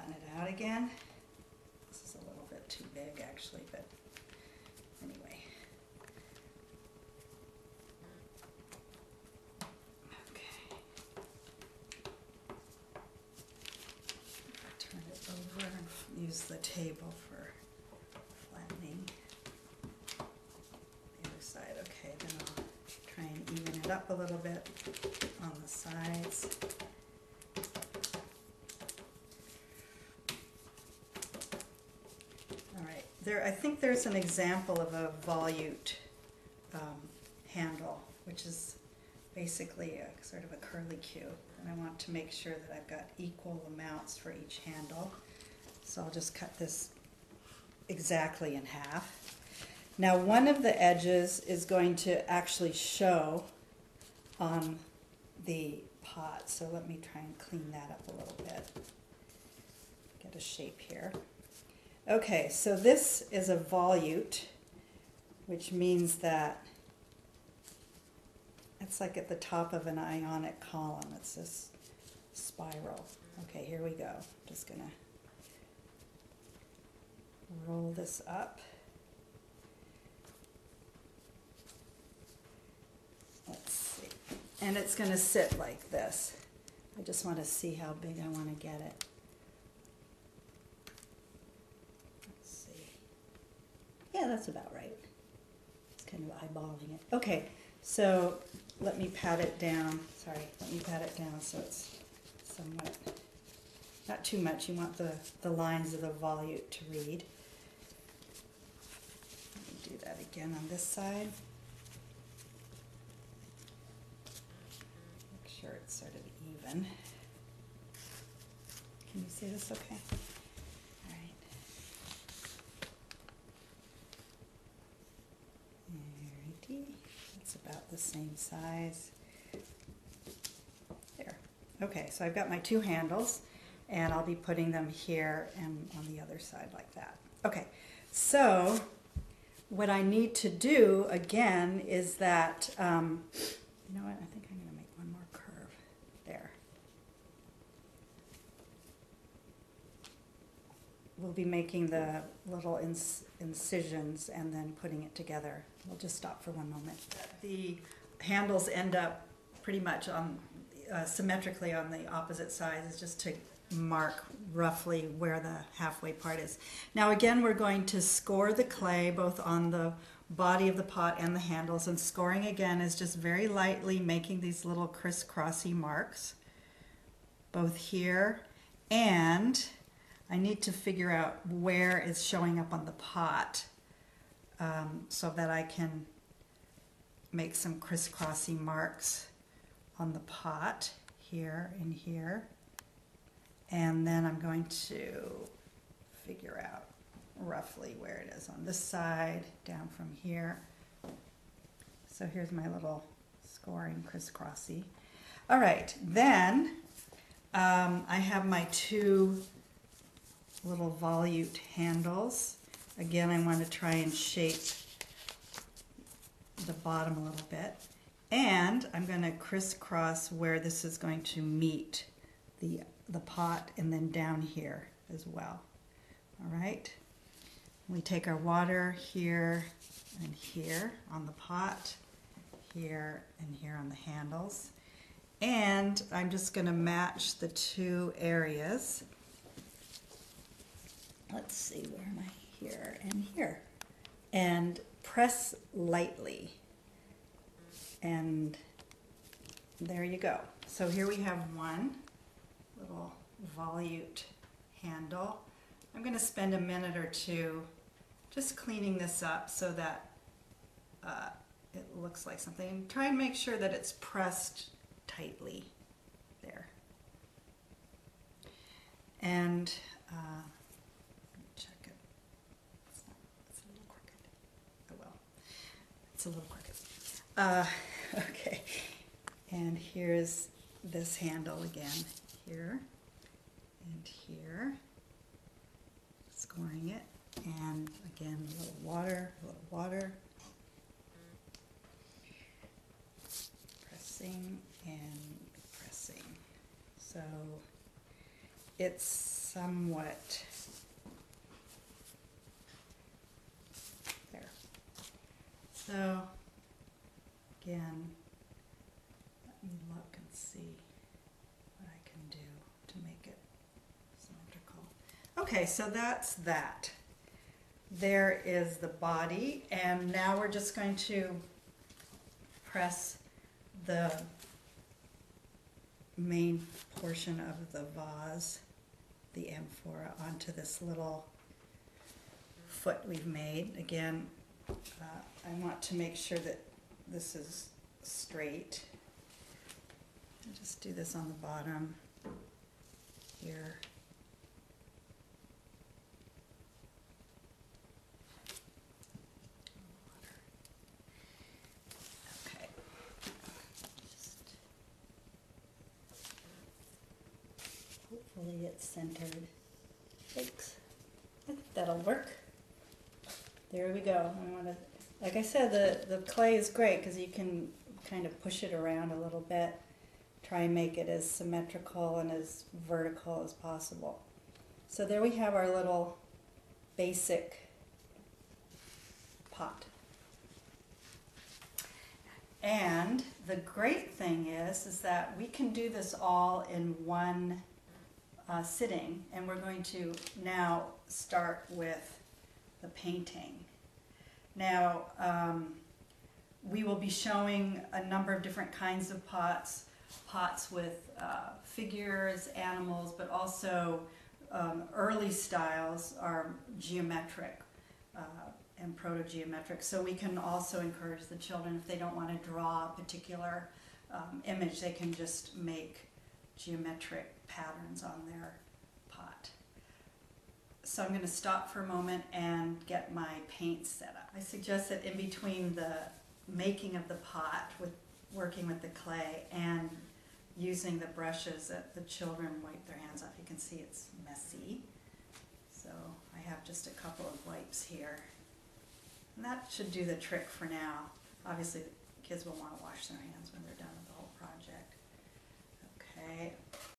flatten it out again. This is a little bit too big actually, but anyway. Okay. Turn it over and use the table for flattening. The other side, okay, then I'll try and even it up a little bit on the sides. I think there's an example of a volute handle, which is basically a sort of a curlicue, and I want to make sure that I've got equal amounts for each handle. So I'll just cut this exactly in half. Now one of the edges is going to actually show on the pot, so let me try and clean that up a little bit. Get a shape here. Okay, so this is a volute, which means that it's like at the top of an ionic column. It's this spiral. Okay, here we go. Just gonna roll this up. Let's see. And it's gonna sit like this. I just want to see how big I want to get it. Yeah, that's about right. It's kind of eyeballing it. Okay, so let me pat it down. Sorry, let me pat it down so it's somewhat, not too much. You want the lines of the volute to read. Let me do that again on this side. Make sure it's sort of even. Can you see this okay? It's about the same size. There. Okay, so I've got my two handles, and I'll be putting them here and on the other side like that. Okay, so what I need to do again is that, you know what, I think I'm going to make one more curve there. We'll be making the little incisions and then putting it together. We'll just stop for one moment. The handles end up pretty much on symmetrically on the opposite sides, just to mark roughly where the halfway part is. Now again, we're going to score the clay both on the body of the pot and the handles, and scoring again is just very lightly making these little crisscrossy marks both here, and I need to figure out where it's showing up on the pot so that I can make some crisscrossy marks on the pot here and here. And then I'm going to figure out roughly where it is on this side, down from here. So here's my little scoring crisscrossy. All right, then I have my two little volute handles. Again, I want to try and shape the bottom a little bit. And I'm going to crisscross where this is going to meet the pot, and then down here as well. All right. We take our water here and here on the pot, here and here on the handles. And I'm just going to match the two areas. Let's see, where am I? Here and here. And press lightly. And there you go. So here we have one little volute handle. I'm going to spend a minute or two just cleaning this up so that it looks like something. And try and make sure that it's pressed tightly there. And check it. It's a little crooked. Oh well, it's a little crooked. Okay, and here's this handle again, here and here, scoring it, and again a little water, pressing and pressing. So it's somewhat. There. So, again, let me look and see what I can do to make it symmetrical. Okay, so that's that. There is the body, and now we're just going to press the main portion of the vase, the amphora, onto this little foot we've made. Again, I want to make sure that this is straight. I'll just do this on the bottom here. Okay. Hopefully it's centered. Thanks. I think that'll work. There we go. Like I said, the clay is great because you can kind of push it around a little bit, try and make it as symmetrical and as vertical as possible. So there we have our little basic pot. And the great thing is that we can do this all in one sitting, and we're going to now start with the painting. Now, we will be showing a number of different kinds of pots with figures, animals, but also early styles are geometric and proto-geometric. So we can also encourage the children, if they don't want to draw a particular image, they can just make geometric patterns on their pot. So I'm going to stop for a moment and get my paint set up. I suggest that in between the making of the pot, with working with the clay and using the brushes, that the children wipe their hands off. You can see it's messy. So I have just a couple of wipes here. And that should do the trick for now. Obviously the kids will want to wash their hands when they're done